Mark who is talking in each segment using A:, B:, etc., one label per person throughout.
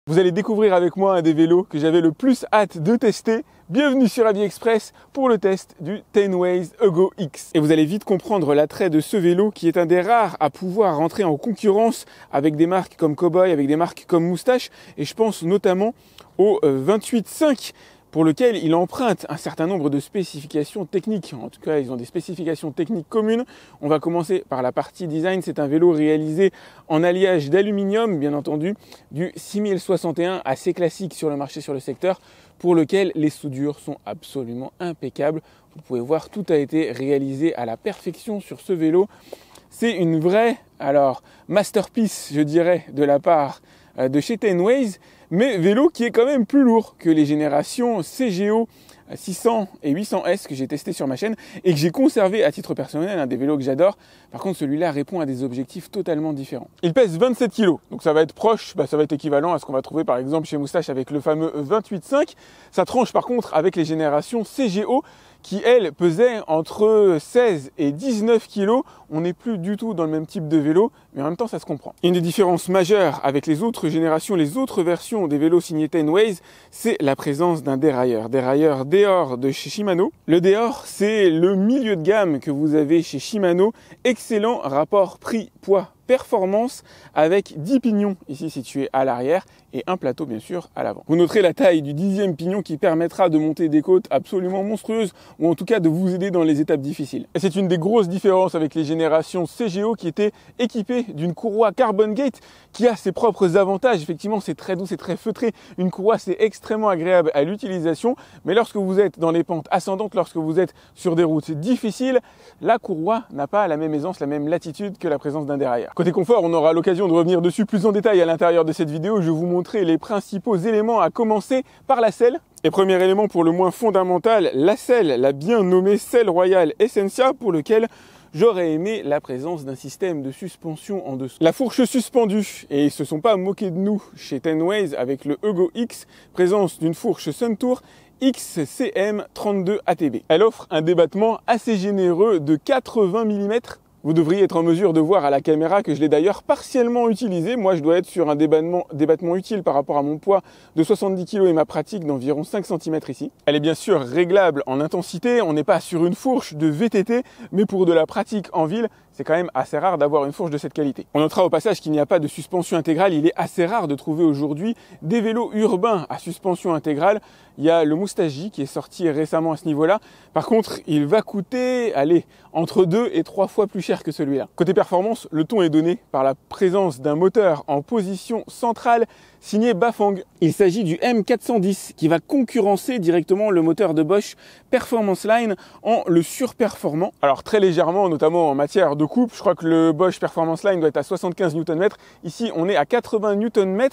A: Vous allez découvrir avec moi un des vélos que j'avais le plus hâte de tester. Bienvenue sur AviExpress pour le test du Tenways Eugo X. Et vous allez vite comprendre l'attrait de ce vélo qui est un des rares à pouvoir rentrer en concurrence avec des marques comme Cowboy, avec des marques comme Moustache. Et je pense notamment au 28.5 pour lequel il emprunte un certain nombre de spécifications techniques. En tout cas, ils ont des spécifications techniques communes. On va commencer par la partie design. C'est un vélo réalisé en alliage d'aluminium, bien entendu, du 6061, assez classique sur le marché, sur le secteur, pour lequel les soudures sont absolument impeccables. Vous pouvez voir, tout a été réalisé à la perfection sur ce vélo. C'est une vraie, masterpiece, je dirais, de la part de chez Tenways, mais vélo qui est quand même plus lourd que les générations CGO 600 et 800S que j'ai testé sur ma chaîne et que j'ai conservé à titre personnel, un des vélos que j'adore. Par contre, celui-là répond à des objectifs totalement différents. Il pèse 27 kg, donc ça va être proche, ça va être équivalent à ce qu'on va trouver par exemple chez Moustache avec le fameux 28.5. Ça tranche par contre avec les générations CGO qui, elles, pesaient entre 16 et 19 kg. On n'est plus du tout dans le même type de vélo, mais en même temps, ça se comprend. Une des différences majeures avec les autres générations, les autres versions des vélos signés Tenways, c'est la présence d'un dérailleur. Dérailleur Deore de chez Shimano. Le Deore, c'est le milieu de gamme que vous avez chez Shimano. Excellent rapport prix-poids performance avec 10 pignons ici situés à l'arrière et un plateau bien sûr à l'avant. Vous noterez la taille du 10e pignon qui permettra de monter des côtes absolument monstrueuses ou en tout cas de vous aider dans les étapes difficiles. Et c'est une des grosses différences avec les générations CGO qui étaient équipées d'une courroie Carbon Gate qui a ses propres avantages. Effectivement, c'est très doux, c'est très feutré. Une courroie, c'est extrêmement agréable à l'utilisation, mais lorsque vous êtes dans les pentes ascendantes, lorsque vous êtes sur des routes difficiles, la courroie n'a pas la même aisance, la même latitude que la présence d'un dérailleur. Côté confort, on aura l'occasion de revenir dessus plus en détail à l'intérieur de cette vidéo. Je vais vous montrer les principaux éléments, à commencer par la selle. Et premier élément pour le moins fondamental, la selle, la bien nommée selle Royal Essentia, pour lequel j'aurais aimé la présence d'un système de suspension en dessous. La fourche suspendue, et ils ne se sont pas moqués de nous chez Tenways avec le Eugo X, présence d'une fourche Suntour XCM 32 ATB. Elle offre un débattement assez généreux de 80 mm. Vous devriez être en mesure de voir à la caméra que je l'ai d'ailleurs partiellement utilisé. Moi, je dois être sur un débattement utile par rapport à mon poids de 70 kg et ma pratique d'environ 5 cm ici. Elle est bien sûr réglable en intensité. On n'est pas sur une fourche de VTT, mais pour de la pratique en ville, c'est quand même assez rare d'avoir une fourche de cette qualité. On notera au passage qu'il n'y a pas de suspension intégrale. Il est assez rare de trouver aujourd'hui des vélos urbains à suspension intégrale. Il y a le Moustache J qui est sorti récemment à ce niveau-là. Par contre, il va coûter, entre 2 et 3 fois plus cher que celui-là. Côté performance, le ton est donné par la présence d'un moteur en position centrale signé Bafang. Il s'agit du M410 qui va concurrencer directement le moteur de Bosch Performance Line en le surperformant. Alors très légèrement, notamment en matière de coupe, je crois que le Bosch Performance Line doit être à 75 Nm. Ici, on est à 80 Nm.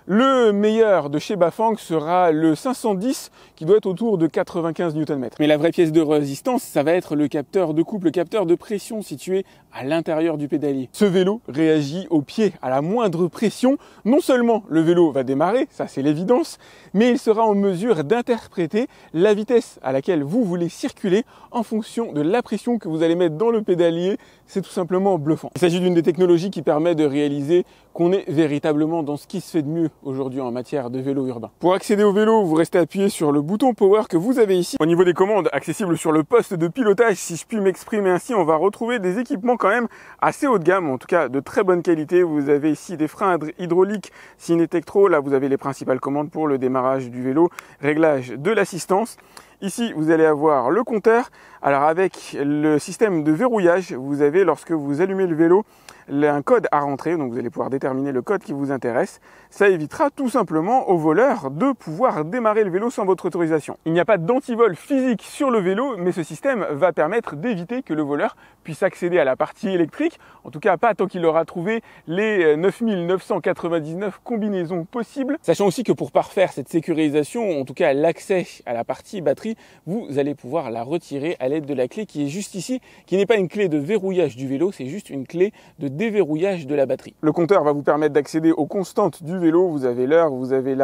A: Le meilleur de chez Bafang sera le 510 qui doit être autour de 95 Nm. Mais la vraie pièce de résistance, ça va être le capteur de coupe, le capteur de pression situé à l'intérieur du pédalier. Ce vélo réagit au pied à la moindre pression. Non seulement le vélo va démarrer, ça c'est l'évidence, mais il sera en mesure d'interpréter la vitesse à laquelle vous voulez circuler en fonction de la pression que vous allez mettre dans le pédalier. C'est tout simplement bluffant. Il s'agit d'une des technologies qui permet de réaliser qu'on est véritablement dans ce qui se fait de mieux aujourd'hui en matière de vélo urbain. Pour accéder au vélo, vous restez appuyé sur le bouton Power que vous avez ici. Au niveau des commandes accessibles sur le poste de pilotage, si je puis m'exprimer ainsi, on va retrouver des équipements quand même assez haut de gamme, en tout cas de très bonne qualité. Vous avez ici des freins hydrauliques Cinetektro. Là, vous avez les principales commandes pour le démarrage du vélo, réglage de l'assistance. Ici, vous allez avoir le compteur. Alors avec le système de verrouillage, vous avez, lorsque vous allumez le vélo, un code à rentrer, donc vous allez pouvoir déterminer le code qui vous intéresse. Ça évitera tout simplement au voleur de pouvoir démarrer le vélo sans votre autorisation. Il n'y a pas d'antivol physique sur le vélo, mais ce système va permettre d'éviter que le voleur puisse accéder à la partie électrique, en tout cas pas tant qu'il aura trouvé les 9999 combinaisons possibles. Sachant aussi que pour parfaire cette sécurisation, en tout cas l'accès à la partie batterie, vous allez pouvoir la retirer à l'aide de la clé qui est juste ici, qui n'est pas une clé de verrouillage du vélo, c'est juste une clé de déverrouillage de la batterie. Le compteur va vous permettre d'accéder aux constantes du vélo. Vous avez l'heure, vous avez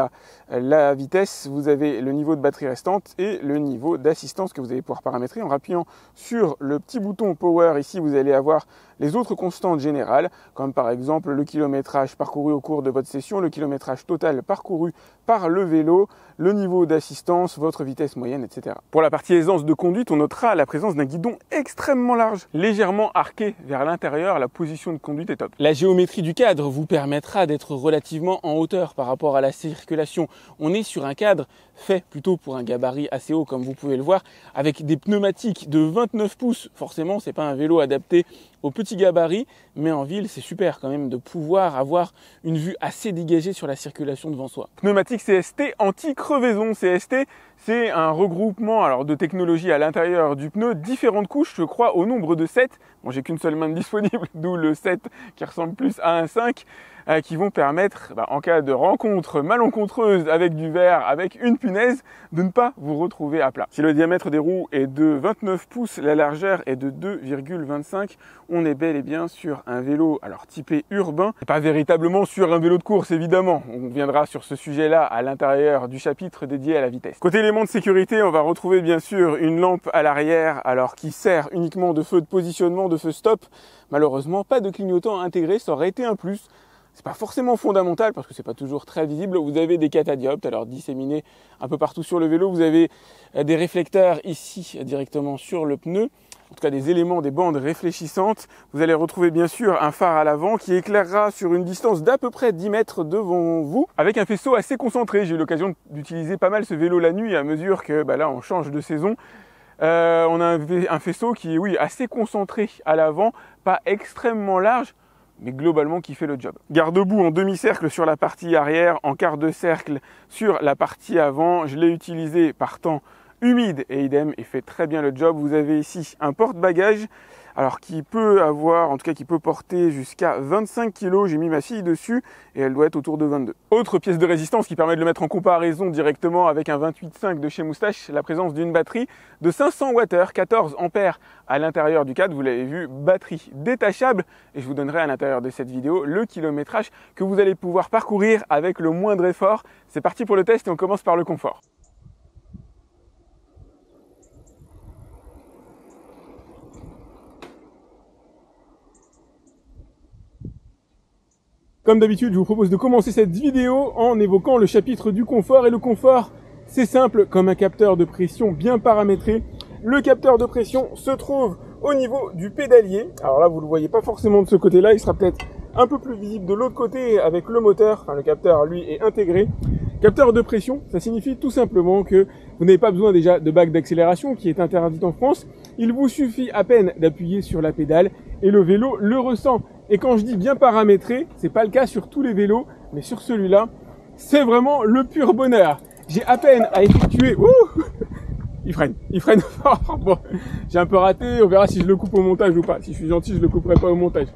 A: la vitesse, vous avez le niveau de batterie restante et le niveau d'assistance que vous allez pouvoir paramétrer en appuyant sur le petit bouton Power. Ici, vous allez avoir les autres constantes générales, comme par exemple le kilométrage parcouru au cours de votre session, le kilométrage total parcouru par le vélo, le niveau d'assistance, votre vitesse moyenne, etc. Pour la partie aisance de conduite, on notera la présence d'un guidon extrêmement large, légèrement arqué vers l'intérieur. La position de conduite est top. La géométrie du cadre vous permettra d'être relativement en hauteur par rapport à la circulation. On est sur un cadre fait plutôt pour un gabarit assez haut, comme vous pouvez le voir, avec des pneumatiques de 29 pouces. Forcément, c'est pas un vélo adapté au petit gabarit, mais en ville, c'est super quand même de pouvoir avoir une vue assez dégagée sur la circulation devant soi. Pneumatique CST anti-crevaison. CST, c'est un regroupement alors de technologies à l'intérieur du pneu, différentes couches, je crois, au nombre de 7. Bon, j'ai qu'une seule main disponible, d'où le 7 qui ressemble plus à un 5. Qui vont permettre, en cas de rencontre malencontreuse avec du verre, avec une punaise, de ne pas vous retrouver à plat. Si le diamètre des roues est de 29 pouces, la largeur est de 2,25. On est bel et bien sur un vélo alors typé urbain, et pas véritablement sur un vélo de course évidemment. On viendra sur ce sujet-là à l'intérieur du chapitre dédié à la vitesse. Côté éléments de sécurité, on va retrouver bien sûr une lampe à l'arrière, alors qui sert uniquement de feu de positionnement, de feu stop. Malheureusement, pas de clignotant intégré, ça aurait été un plus. C'est pas forcément fondamental parce que c'est pas toujours très visible. Vous avez des catadioptres alors disséminés un peu partout sur le vélo. Vous avez des réflecteurs ici directement sur le pneu. En tout cas des éléments, des bandes réfléchissantes. Vous allez retrouver bien sûr un phare à l'avant qui éclairera sur une distance d'à peu près 10 mètres devant vous avec un faisceau assez concentré. J'ai eu l'occasion d'utiliser pas mal ce vélo la nuit à mesure que là on change de saison. On a un faisceau qui est assez concentré à l'avant, pas extrêmement large, mais globalement qui fait le job. Garde-boue en demi-cercle sur la partie arrière, en quart de cercle sur la partie avant. Je l'ai utilisé par temps humide et idem, et fait très bien le job. Vous avez ici un porte-bagages, alors qui peut avoir, en tout cas qui peut porter jusqu'à 25 kg. J'ai mis ma fille dessus et elle doit être autour de 22. Autre pièce de résistance qui permet de le mettre en comparaison directement avec un 28.5 de chez Moustache, la présence d'une batterie de 500 Wh, 14 ampères à l'intérieur du cadre. Vous l'avez vu, batterie détachable, et je vous donnerai à l'intérieur de cette vidéo le kilométrage que vous allez pouvoir parcourir avec le moindre effort. C'est parti pour le test et on commence par le confort. Comme d'habitude, je vous propose de commencer cette vidéo en évoquant le chapitre du confort. Et le confort, c'est simple, comme un capteur de pression bien paramétré. Le capteur de pression se trouve au niveau du pédalier. Alors là, vous ne le voyez pas forcément de ce côté-là. Il sera peut-être un peu plus visible de l'autre côté avec le moteur. Enfin, le capteur, lui, est intégré. Capteur de pression, ça signifie tout simplement que vous n'avez pas besoin déjà de bague d'accélération qui est interdite en France. Il vous suffit à peine d'appuyer sur la pédale et le vélo le ressent. Et quand je dis bien paramétré, c'est pas le cas sur tous les vélos, mais sur celui-là, c'est vraiment le pur bonheur. J'ai à peine à effectuer... Il freine fort. Bon, j'ai un peu raté, on verra si je le coupe au montage ou pas. Si je suis gentil, je le couperai pas au montage.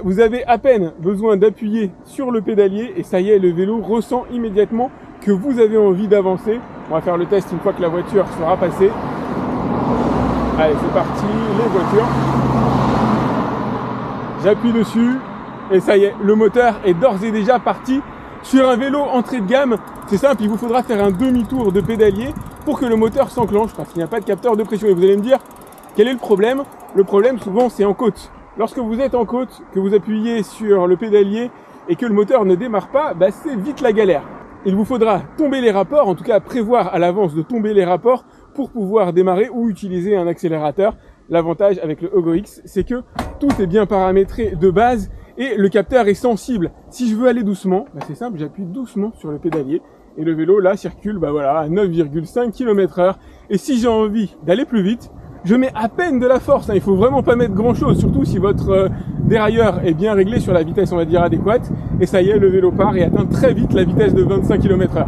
A: Vous avez à peine besoin d'appuyer sur le pédalier et ça y est, le vélo ressent immédiatement que vous avez envie d'avancer. On va faire le test une fois que la voiture sera passée. Allez, c'est parti, les voitures. J'appuie dessus et ça y est, le moteur est d'ores et déjà parti. Sur un vélo entrée de gamme, c'est simple, il vous faudra faire un demi-tour de pédalier pour que le moteur s'enclenche parce qu'il n'y a pas de capteur de pression. Et vous allez me dire, quel est le problème? Le problème souvent c'est en côte. Lorsque vous êtes en côte, que vous appuyez sur le pédalier et que le moteur ne démarre pas, c'est vite la galère. Il vous faudra tomber les rapports, en tout cas prévoir à l'avance de tomber les rapports pour pouvoir démarrer ou utiliser un accélérateur. L'avantage avec le Ogo X, c'est que tout est bien paramétré de base et le capteur est sensible. Si je veux aller doucement, c'est simple, j'appuie doucement sur le pédalier et le vélo là circule à 9,5 km/h. Et si j'ai envie d'aller plus vite, je mets à peine de la force. Il faut vraiment pas mettre grand chose, surtout si votre dérailleur est bien réglé sur la vitesse, on va dire, adéquate. Et ça y est, le vélo part et atteint très vite la vitesse de 25 km/h.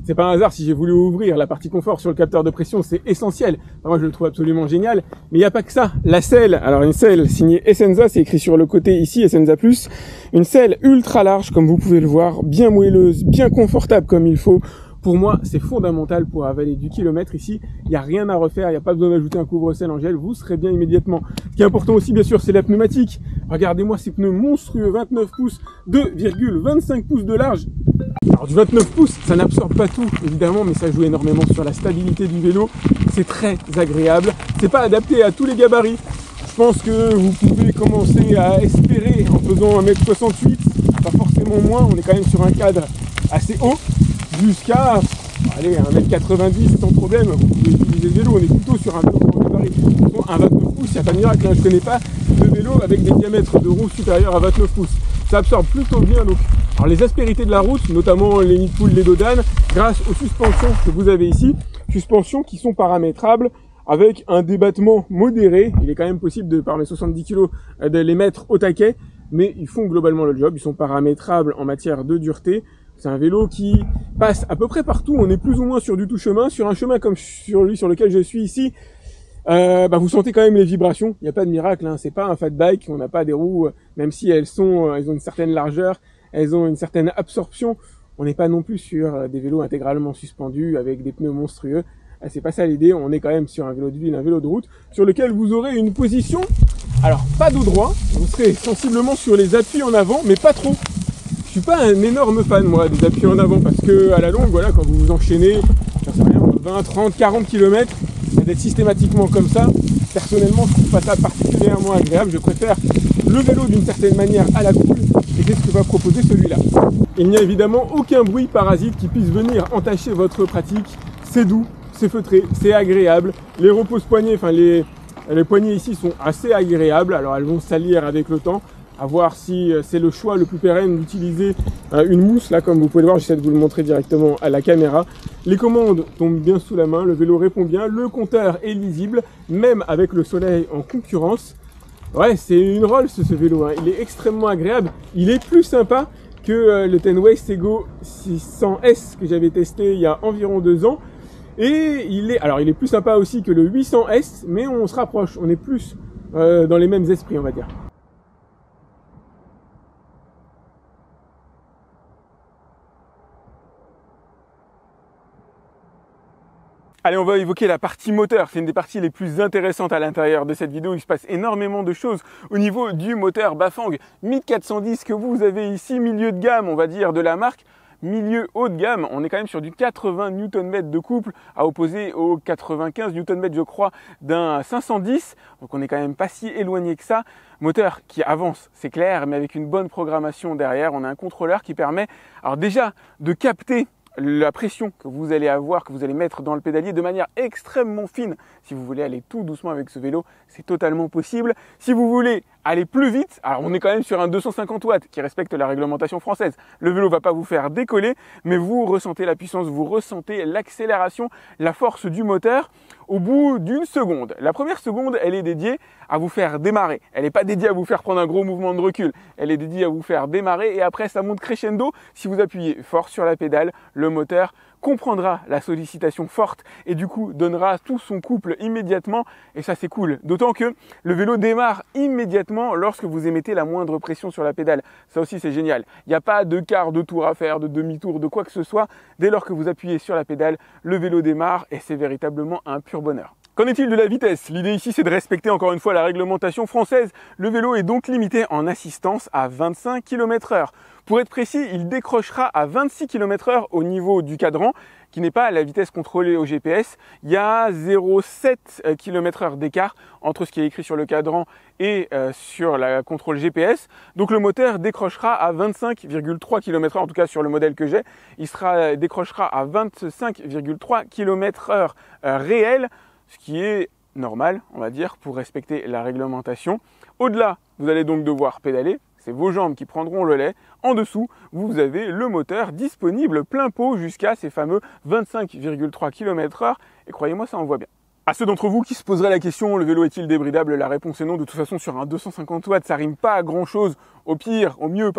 A: C'est pas un hasard si j'ai voulu ouvrir la partie confort sur le capteur de pression, c'est essentiel. Enfin, moi je le trouve absolument génial, mais il n'y a pas que ça. La selle, alors une selle signée Essenza, c'est écrit sur le côté ici, Essenza Plus. Une selle ultra large, comme vous pouvez le voir, bien moelleuse, bien confortable comme il faut. Pour moi, c'est fondamental pour avaler du kilomètre ici. Il n'y a rien à refaire, il n'y a pas besoin d'ajouter un couvre-selle en gel, vous serez bien immédiatement. Ce qui est important aussi, bien sûr, c'est la pneumatique. Regardez-moi ces pneus monstrueux, 29 pouces, 2,25 pouces de large. Alors du 29 pouces, ça n'absorbe pas tout, évidemment, mais ça joue énormément sur la stabilité du vélo. C'est très agréable. C'est pas adapté à tous les gabarits. Je pense que vous pouvez commencer à espérer en faisant 1m68, pas forcément moins, on est quand même sur un cadre assez haut, jusqu'à allez, 1m90 sans problème, vous pouvez utiliser le vélo, on est plutôt sur un vélo en gabarit. Un 29 pouces, il n'y a pas de miracle, hein. Je ne connais pas de vélo avec des diamètres de roues supérieurs à 29 pouces. Ça absorbe plutôt bien donc. Alors les aspérités de la route, notamment les nids de poules, les dodanes, grâce aux suspensions que vous avez ici, suspensions qui sont paramétrables avec un débattement modéré. Il est quand même possible de, par mes 70 kg, de les mettre au taquet, mais ils font globalement le job, ils sont paramétrables en matière de dureté. C'est un vélo qui passe à peu près partout, on est plus ou moins sur du tout chemin, sur un chemin comme sur lui sur lequel je suis ici. Vous sentez quand même les vibrations, il n'y a pas de miracle, hein. C'est pas un fat bike, on n'a pas des roues, même si elles ont une certaine largeur, elles ont une certaine absorption, on n'est pas non plus sur des vélos intégralement suspendus avec des pneus monstrueux, c'est pas ça l'idée, on est quand même sur un vélo de ville, un vélo de route, sur lequel vous aurez une position, alors pas dos droit, vous serez sensiblement sur les appuis en avant, mais pas trop. Je suis pas un énorme fan moi des appuis en avant, parce que à la longue, voilà, quand vous vous enchaînez, j'en sais rien, 20, 30, 40 km, d'être systématiquement comme ça, personnellement je trouve pas ça particulièrement agréable, je préfère le vélo d'une certaine manière à la cool, et c'est ce que va proposer celui-là. Il n'y a évidemment aucun bruit parasite qui puisse venir entacher votre pratique, c'est doux, c'est feutré, c'est agréable, les repose-poignets, enfin les poignées ici sont assez agréables, alors elles vont salir avec le temps, à voir si c'est le choix le plus pérenne d'utiliser une mousse, là comme vous pouvez le voir, j'essaie de vous le montrer directement à la caméra. Les commandes tombent bien sous la main, le vélo répond bien, le compteur est lisible, même avec le soleil en concurrence. Ouais, c'est une Rolls ce vélo, hein. Il est extrêmement agréable, il est plus sympa que le Tenways Ego 600S que j'avais testé il y a environ 2 ans. Et il est plus sympa aussi que le 800S, mais on se rapproche, on est plus dans les mêmes esprits, on va dire. Allez, on va évoquer la partie moteur. C'est une des parties les plus intéressantes à l'intérieur de cette vidéo. Il se passe énormément de choses au niveau du moteur Bafang 1410 que vous avez ici, milieu de gamme, on va dire, de la marque. Milieu haut de gamme, on est quand même sur du 80 Nm de couple à opposer aux 95 Nm je crois d'un 510, donc on est quand même pas si éloigné que ça. Moteur qui avance, c'est clair, mais avec une bonne programmation derrière, on a un contrôleur qui permet alors déjà de capter la pression que vous allez avoir, que vous allez mettre dans le pédalier de manière extrêmement fine. Si vous voulez aller tout doucement avec ce vélo, c'est totalement possible. Si vous voulez aller plus vite, alors on est quand même sur un 250 watts qui respecte la réglementation française. Le vélo va pas vous faire décoller, mais vous ressentez la puissance, vous ressentez l'accélération, la force du moteur au bout d'une seconde. La première seconde, elle est dédiée à vous faire démarrer. Elle n'est pas dédiée à vous faire prendre un gros mouvement de recul. Elle est dédiée à vous faire démarrer et après ça monte crescendo. Si vous appuyez fort sur la pédale, le moteur comprendra la sollicitation forte et du coup donnera tout son couple immédiatement et ça c'est cool. D'autant que le vélo démarre immédiatement lorsque vous émettez la moindre pression sur la pédale. Ça aussi c'est génial. Il n'y a pas de quart de tour à faire, de demi-tour, de quoi que ce soit. Dès lors que vous appuyez sur la pédale, le vélo démarre et c'est véritablement un pur bonheur. Qu'en est-il de la vitesse? L'idée ici c'est de respecter encore une fois la réglementation française. Le vélo est donc limité en assistance à 25 km/h. Pour être précis, il décrochera à 26 km/h au niveau du cadran, qui n'est pas la vitesse contrôlée au GPS. Il y a 0,7 km/h d'écart entre ce qui est écrit sur le cadran et sur la contrôle GPS. Donc le moteur décrochera à 25,3 km/h, en tout cas sur le modèle que j'ai. Il décrochera à 25,3 km/h réel, ce qui est normal, on va dire, pour respecter la réglementation. Au-delà, vous allez donc devoir pédaler. C'est vos jambes qui prendront le lait. En dessous, vous avez le moteur disponible plein pot jusqu'à ces fameux 25,3 km/h. Et croyez-moi, ça envoie bien. À ceux d'entre vous qui se poseraient la question, le vélo est-il débridable? La réponse est non. De toute façon, sur un 250 watts, ça rime pas à grand chose. Au mieux,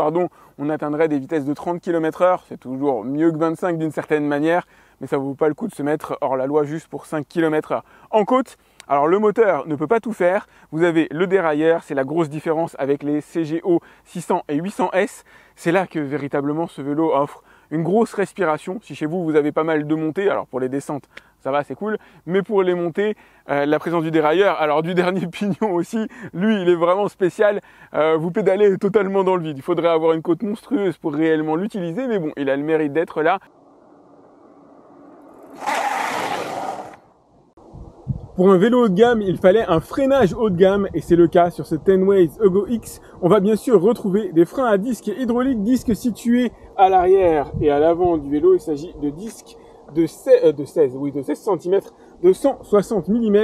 A: on atteindrait des vitesses de 30 km/h. C'est toujours mieux que 25 d'une certaine manière, mais ça ne vaut pas le coup de se mettre hors la loi juste pour 5 km/h. En côte, alors le moteur ne peut pas tout faire. Vous avez le dérailleur, c'est la grosse différence avec les CGO 600 et 800S. C'est là que véritablement ce vélo offre une grosse respiration. Si chez vous, vous avez pas mal de montées, alors pour les descentes, ça va, c'est cool. Mais pour les montées, la présence du dérailleur, alors du dernier pignon aussi, lui, il est vraiment spécial. Vous pédalez totalement dans le vide. Il faudrait avoir une côte monstrueuse pour réellement l'utiliser, mais bon, il a le mérite d'être là. Pour un vélo haut de gamme, il fallait un freinage haut de gamme et c'est le cas sur ce Tenways Ego X. On va bien sûr retrouver des freins à disque hydrauliques, disques situés à l'arrière et à l'avant du vélo. Il s'agit de disques de 16 cm, de 160 mm.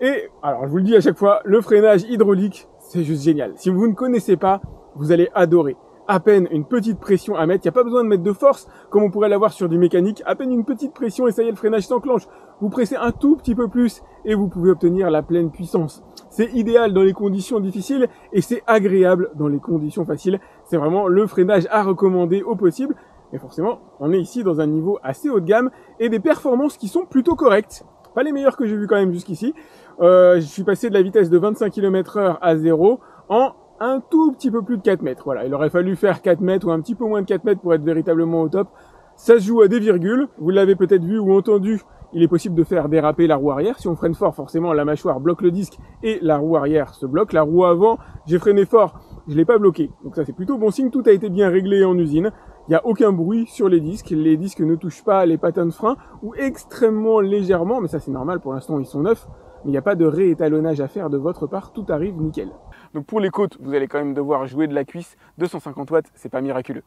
A: Et alors je vous le dis à chaque fois, le freinage hydraulique, c'est juste génial. Si vous ne connaissez pas, vous allez adorer. À peine une petite pression à mettre, il n'y a pas besoin de mettre de force comme on pourrait l'avoir sur du mécanique, à peine une petite pression et ça y est, le freinage s'enclenche. Vous pressez un tout petit peu plus et vous pouvez obtenir la pleine puissance. C'est idéal dans les conditions difficiles et c'est agréable dans les conditions faciles. C'est vraiment le freinage à recommander au possible. Mais forcément, on est ici dans un niveau assez haut de gamme et des performances qui sont plutôt correctes. Pas les meilleures que j'ai vues quand même jusqu'ici. Je suis passé de la vitesse de 25 km/h à 0 en un tout petit peu plus de 4 mètres. Voilà, il aurait fallu faire 4 mètres ou un petit peu moins de 4 mètres pour être véritablement au top. Ça se joue à des virgules. Vous l'avez peut-être vu ou entendu, il est possible de faire déraper la roue arrière. Si on freine fort, forcément, la mâchoire bloque le disque et la roue arrière se bloque. La roue avant, j'ai freiné fort, je l'ai pas bloqué. Donc ça, c'est plutôt bon signe. Tout a été bien réglé en usine. Il n'y a aucun bruit sur les disques. Les disques ne touchent pas les patins de frein ou extrêmement légèrement. Mais ça, c'est normal. Pour l'instant, ils sont neufs. Mais il n'y a pas de réétalonnage à faire de votre part. Tout arrive nickel. Donc pour les côtes, vous allez quand même devoir jouer de la cuisse. 250 watts, c'est pas miraculeux.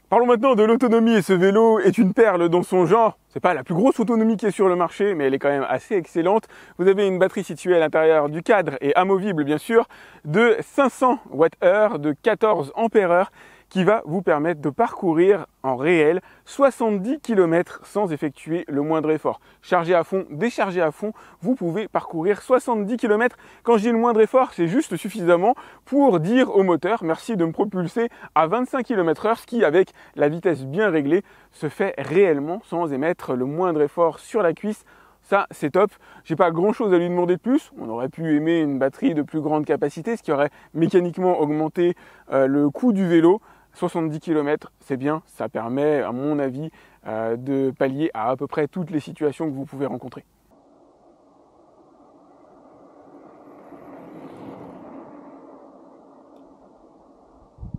A: Parlons maintenant de l'autonomie et ce vélo est une perle dans son genre. C'est pas la plus grosse autonomie qui est sur le marché, mais elle est quand même assez excellente. Vous avez une batterie située à l'intérieur du cadre et amovible bien sûr, de 500 Wh de 14 ampères qui va vous permettre de parcourir en réel 70 km sans effectuer le moindre effort. Chargé à fond, déchargé à fond, vous pouvez parcourir 70 km. Quand je dis le moindre effort, c'est juste suffisamment pour dire au moteur merci de me propulser à 25 km/h, ce qui avec la vitesse bien réglée se fait réellement sans émettre le moindre effort sur la cuisse. Ça, c'est top. J'ai pas grand chose à lui demander de plus. On aurait pu aimer une batterie de plus grande capacité, ce qui aurait mécaniquement augmenté le coût du vélo. 70 km, c'est bien. Ça permet, à mon avis, de pallier à peu près toutes les situations que vous pouvez rencontrer.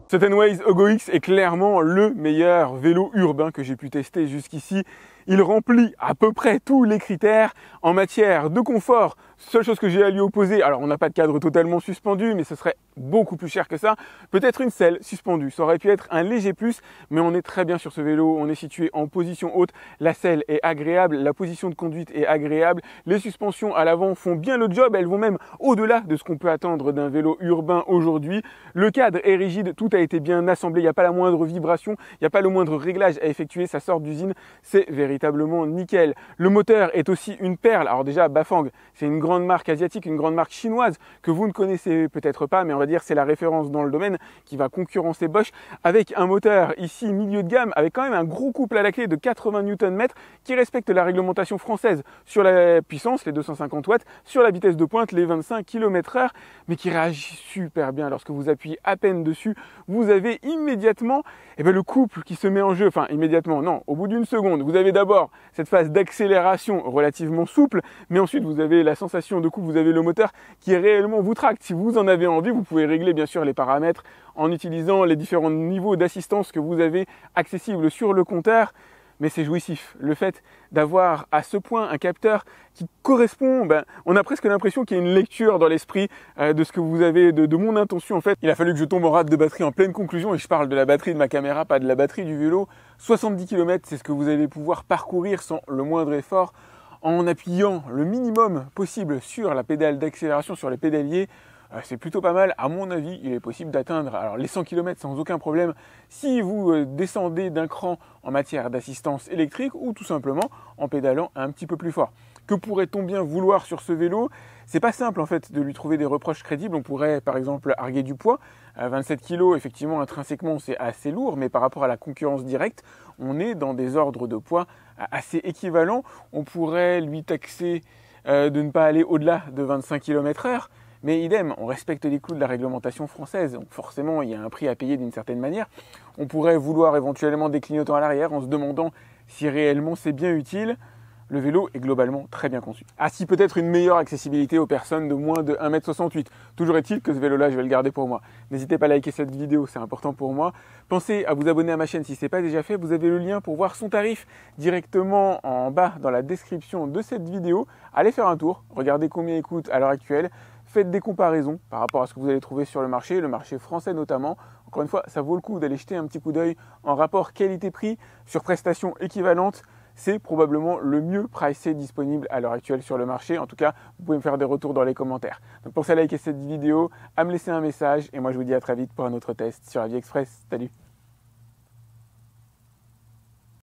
A: Ce Tenways Ego X est clairement le meilleur vélo urbain que j'ai pu tester jusqu'ici. Il remplit à peu près tous les critères en matière de confort. Seule chose que j'ai à lui opposer, alors on n'a pas de cadre totalement suspendu, mais ce serait beaucoup plus cher que ça. Peut-être une selle suspendue, ça aurait pu être un léger plus, mais on est très bien sur ce vélo. On est situé en position haute, la selle est agréable, la position de conduite est agréable. Les suspensions à l'avant font bien le job, elles vont même au-delà de ce qu'on peut attendre d'un vélo urbain aujourd'hui. Le cadre est rigide, tout a été bien assemblé, il n'y a pas la moindre vibration, il n'y a pas le moindre réglage à effectuer, ça sort d'usine, c'est véritablement nickel. Le moteur est aussi une perle. Alors déjà, Bafang, c'est une grande marque asiatique, une grande marque chinoise que vous ne connaissez peut-être pas, mais on va dire c'est la référence dans le domaine qui va concurrencer Bosch avec un moteur ici milieu de gamme avec quand même un gros couple à la clé de 80 Nm qui respecte la réglementation française sur la puissance, les 250 watts, sur la vitesse de pointe, les 25 km/h, mais qui réagit super bien lorsque vous appuyez à peine dessus. Vous avez immédiatement le couple qui se met en jeu, enfin immédiatement, non, au bout d'une seconde, vous avez d'abord cette phase d'accélération relativement souple, mais ensuite vous avez la sensation de couple, vous avez le moteur qui réellement vous tracte. Si vous en avez envie, vous pouvez régler bien sûr les paramètres en utilisant les différents niveaux d'assistance que vous avez accessibles sur le compteur. Mais c'est jouissif. Le fait d'avoir à ce point un capteur qui correspond, on a presque l'impression qu'il y a une lecture dans l'esprit de ce que vous avez, de mon intention en fait. Il a fallu que je tombe en rate de batterie en pleine conclusion et je parle de la batterie de ma caméra, pas de la batterie du vélo. 70 km, c'est ce que vous allez pouvoir parcourir sans le moindre effort en appuyant le minimum possible sur la pédale d'accélération, sur les pédaliers. C'est plutôt pas mal. À mon avis, il est possible d'atteindre les 100 km sans aucun problème si vous descendez d'un cran en matière d'assistance électrique ou tout simplement en pédalant un petit peu plus fort. Que pourrait-on bien vouloir sur ce vélo? C'est pas simple en fait de lui trouver des reproches crédibles. On pourrait par exemple arguer du poids. 27 kg, effectivement, intrinsèquement, c'est assez lourd, mais par rapport à la concurrence directe, on est dans des ordres de poids assez équivalents. On pourrait lui taxer de ne pas aller au-delà de 25 km/h. Mais idem, on respecte les clous de la réglementation française, donc forcément il y a un prix à payer d'une certaine manière. On pourrait vouloir éventuellement des clignotants à l'arrière en se demandant si réellement c'est bien utile. le vélo est globalement très bien conçu. Ah si, peut-être une meilleure accessibilité aux personnes de moins de 1,68 m. Toujours est-il que ce vélo-là, je vais le garder pour moi. N'hésitez pas à liker cette vidéo, c'est important pour moi. Pensez à vous abonner à ma chaîne si ce n'est pas déjà fait. Vous avez le lien pour voir son tarif directement en bas dans la description de cette vidéo. Allez faire un tour, regardez combien il coûte à l'heure actuelle. Faites des comparaisons par rapport à ce que vous allez trouver sur le marché français notamment. Encore une fois, ça vaut le coup d'aller jeter un petit coup d'œil en rapport qualité-prix sur prestations équivalentes. C'est probablement le mieux pricé disponible à l'heure actuelle sur le marché. En tout cas, vous pouvez me faire des retours dans les commentaires. Donc pensez à liker cette vidéo, à me laisser un message et moi je vous dis à très vite pour un autre test sur AviExpress. Salut!